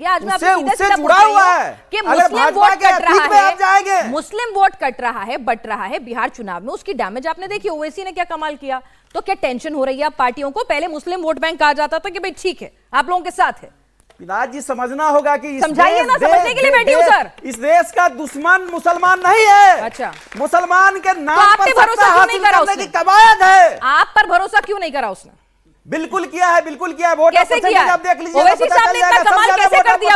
ये आज मैं उससे जुड़ा हुआ है कि मुस्लिम वोट कट रहा है, मुस्लिम वोट कट रहा है, बट रहा है बिहार चुनाव में, उसकी डैमेज आपने देखी। ओवैसी ने क्या कमाल किया। तो क्या टेंशन हो रही है पार्टियों को? पहले मुस्लिम वोट बैंक कहा जाता था कि भाई ठीक है आप लोगों के साथ है। पिनाज जी समझना होगा कि समझाइए ना, समझने के लिए बैठी हूं सर। इस देश का दुश्मन मुसलमान नहीं है। अच्छा, मुसलमान के नाम तो पर भरोसा क्यों नहीं करा उसने? कवायद है। आप पर भरोसा क्यों नहीं करा उसने? बिल्कुल किया है, बिल्कुल किया है। वोट कैसे किया? आप देख लीजिए। ओवैसी साहब ने इतना कमाल कैसे कर दिया?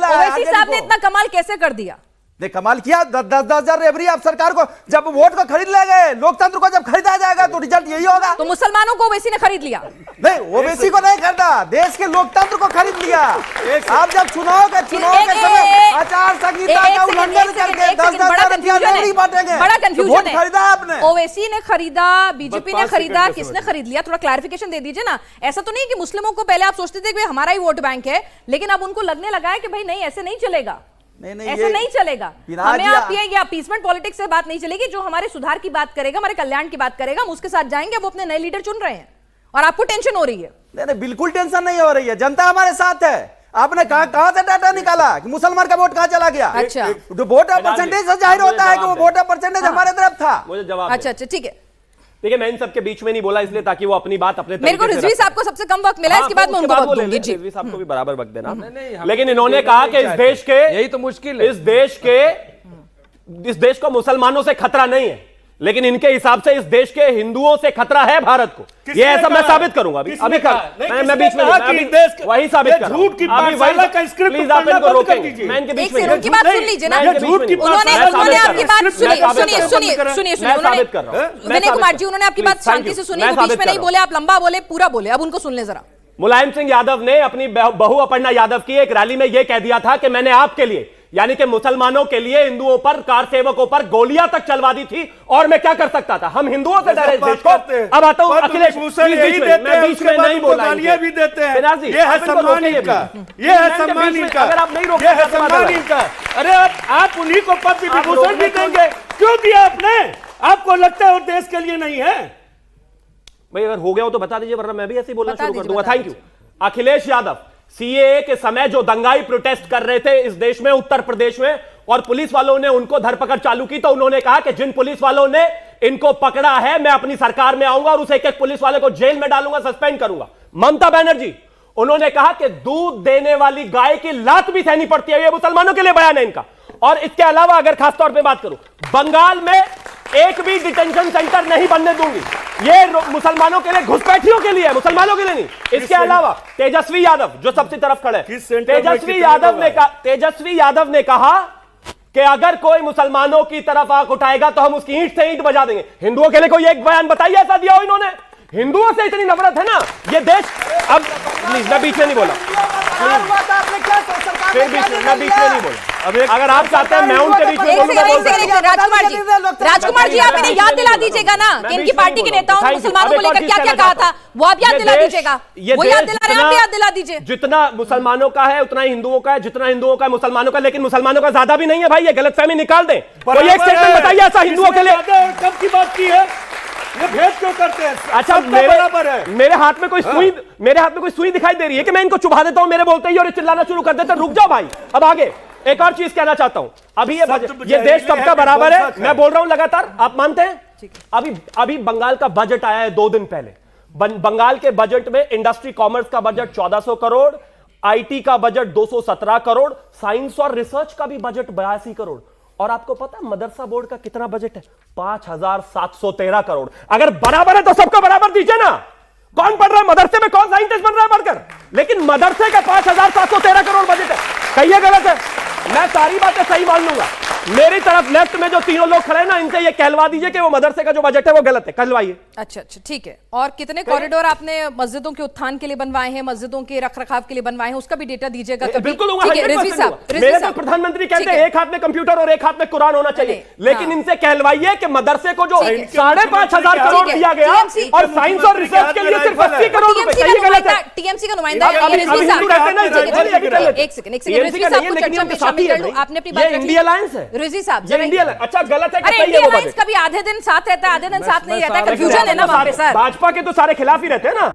ओवैसी साहब ने इतना कमाल कैसे कर दिया? कमाल किया। 10,000 रेवरी आप सरकार को जब वोट को खरीद ले गए, लोकतंत्र को जब खरीदा जाएगा तो रिजल्ट यही होगा। तो मुसलमानों को ओवैसी ने खरीद लिया? नहीं, ओवैसी को नहीं खरीदा, देश के लोकतंत्र को खरीद लिया। आप जब चुनाव के समय आचार संहिता का उल्लंघन करके 10,000 रुपया रेवरी बांटेंगे, बड़ा कंफ्यूजन है। खरीदा आपने? ओवैसी ने खरीदा, बीजेपी ने खरीदा, किसने खरीद लिया? थोड़ा क्लैरिफिकेशन दे दीजिए ना। ऐसा तो नहीं कि मुस्लिमों को पहले आप सोचते थे कि हमारा ही वोट बैंक है, लेकिन अब उनको लगने लगा है कि भाई नहीं, ऐसे नहीं चलेगा। नहीं, ऐसे नहीं चलेगा। हमें आप ये अपीसमेंट पॉलिटिक्स से बात नहीं चलेगी। जो हमारे सुधार की बात करेगा, हमारे कल्याण की बात करेगा, हम उसके साथ जाएंगे। वो अपने नए लीडर चुन रहे हैं और आपको टेंशन हो रही है। नहीं, बिल्कुल टेंशन नहीं हो रही है। जनता हमारे साथ है। आपने कहां से डाटा निकाला कि मुसलमान का वोट कहां चला गया? अच्छा, जो वोट परसेंटेज से जाहिर होता है कि वो वोट परसेंटेज हमारे तरफ था। मुझे जवाब। अच्छा, ठीक है। देखिए, मैं इन सबके बीच में नहीं बोला इसलिए ताकि वो अपनी बात अपने मेरे को रिजवी साहब को सबसे कम वक्त मिला, इसके बाद मैं उनको वक्त दूंगी। जी, रिजवी साहब को भी बराबर वक्त देना। लेकिन इन्होंने कहा कि इस देश के, यही तो मुश्किल है, इस देश को मुसलमानों से खतरा नहीं है, लेकिन इनके हिसाब से इस देश के हिंदुओं से खतरा है भारत को। ये ऐसा मैं साबित करूंगा अभी। मैं बीच में वही साबित कर, झूठ की पाठशाला का स्क्रिप्ट प्लीज आप इनको रोकें। मैं इनके बीच में उनकी बात सुन लीजिए ना। उन्होंने आपकी बात सुनिए विनय कुमार जी, उन्होंने आपकी बात शांति से सुनी, बीच में नहीं बोले, आप लंबा बोले, पूरा बोले। अब उनको सुन ले जरा। मुलायम सिंह यादव ने अपनी बहू अपर्णा यादव की एक रैली में यह कह दिया था कि मैंने आपके लिए, यानी कि मुसलमानों के लिए, हिंदुओं पर, कार सेवकों पर गोलियां तक चलवा दी थी और मैं क्या कर सकता था। हम हिंदुओं से डरे देश को। अब आता हूं अखिलेश, मैं बीच में नहीं बोला। भी देते हैं, ये है सम्मान इनका, ये है सम्मान इनका। अगर आप नहीं रोके, ये है सम्मान इनका। अरे आप उन्हीं को पद्म विभूषण भी देंगे। क्यों दिया आपने? आपको लगता है वो देश के लिए नहीं है? भाई अगर हो गया हो तो बता दीजिए, वरना मैं भी ऐसे ही बोलना शुरू कर दूंगा। Thank you. Akhilesh Yadav CAA के समय जो दंगाई प्रोटेस्ट कर रहे थे इस देश में, उत्तर प्रदेश में, और पुलिस वालों ने उनको धरपकड़ चालू की, तो उन्होंने कहा कि जिन पुलिस वालों ने इनको पकड़ा है, मैं अपनी सरकार में आऊंगा और उस एक एक पुलिस वाले को जेल में डालूंगा, सस्पेंड करूंगा। ममता बनर्जी, उन्होंने कहा कि दूध देने वाली गाय की लात भी सहनी पड़ती है। ये मुसलमानों के लिए बयान है इनका। और इसके अलावा अगर खासतौर पर बात करूं, बंगाल में एक भी डिटेंशन सेंटर नहीं बनने दूंगी। ये मुसलमानों के लिए, घुसपैठियों के लिए है, मुसलमानों के लिए नहीं। इसके अलावा तेजस्वी यादव जो सबसे तरफ खड़े हैं, तेजस्वी यादव ने कहा कि अगर कोई मुसलमानों की तरफ आंख उठाएगा तो हम उसकी ईंट से ईंट बजा देंगे। हिंदुओं के लिए कोई एक बयान बताइए ऐसा दिया हो इन्होंने? हिंदुओं से इतनी नफरत है ना ये देश। अब प्लीज, मैं बीच में नहीं बोला, फिर मैं बीच में नहीं बोला। अगर आप चाहते हैं मैं उनके बीच में बोलूंगा। राजकुमार जी, आप इन्हें याद दिला दीजिएगा ना कि इनकी पार्टी के नेताओं ने मुसलमानों को लेकर क्या क्या कहा था, वो आप याद दिला दीजिएगा। वो याद दिला रहे हैं, आप याद दिला दीजिए। जितना मुसलमानों का है उतना ही हिंदुओं का है, जितना हिंदुओं का है मुसलमानों का, लेकिन मुसलमानों का ज्यादा भी नहीं है भाई। ये गलतफहमी निकाल दें। कोई एक स्टेटमेंट बताइए ऐसा हिंदुओं के लिए। कब की बात की है? ये भेद क्यों करते हैं? अच्छा, मेरे हाथ में कोई सुई दिखाई दे रही है कि मैं इनको चुभा देता हूं मेरे बोलते ही और चिल्लाना शुरू कर देते। रुक जाओ भाई। अब आगे एक और चीज कहना चाहता हूं। अभी ये देश सबका बराबर है, मैं बोल रहा हूं लगातार, आप मानते हैं? अभी बंगाल का बजट आया है 2 दिन पहले। बंगाल के बजट में इंडस्ट्री कॉमर्स का बजट 1400 करोड़, आईटी का बजट 217 करोड़, साइंस और रिसर्च का भी बजट 82 करोड़। और आपको पता है मदरसा बोर्ड का कितना बजट है? 5713 करोड़। अगर बराबर है तो सबको बराबर दीजिए ना। कौन पढ़ रहा है मदरसे में? कौन साइंटिस्ट बन रहा है पढ़कर? लेकिन मदरसे का 5713 करोड़ बजट है। कहिए गलत है? मैं सारी बातें सही मान लूंगा। मेरी तरफ लेफ्ट में जो तीनों लोग खड़े हैं ना, इनसे ये कहलवा दीजिए कि वो मदरसे का जो बजट है वो गलत है। कहलवाइए। अच्छा, ठीक है। और कितने कॉरिडोर आपने मस्जिदों के उत्थान के लिए बनवाए हैं, मस्जिदों के रखरखाव के लिए बनवाए हैं, उसका भी डेटा दीजिएगा कभी। बिल्कुल मेरे तो प्रधानमंत्री कहते हैं एक हाथ में कंप्यूटर और एक हाथ में कुरान होना चाहिए, लेकिन इनसे कहलवाइए कि मदरसे को जो 5,500 करोड़ दिया गया और साइंस और रिसर्च के लिए सिर्फ 80 करोड़ रुपए, गलत है। टीएमसी का नुमाइंदा एक सेकंड आपने अपनी बात इंडिया अलायंस है। रिजवी साहब, अच्छा गलत है कि सही है वो बजट? कभी आधे दिन साथ रहता है, आधे दिन साथ नहीं रहता है, कंफ्यूजन है ना वहां पे सर। भाजपा के तो सारे खिलाफ ही रहते हैं ना।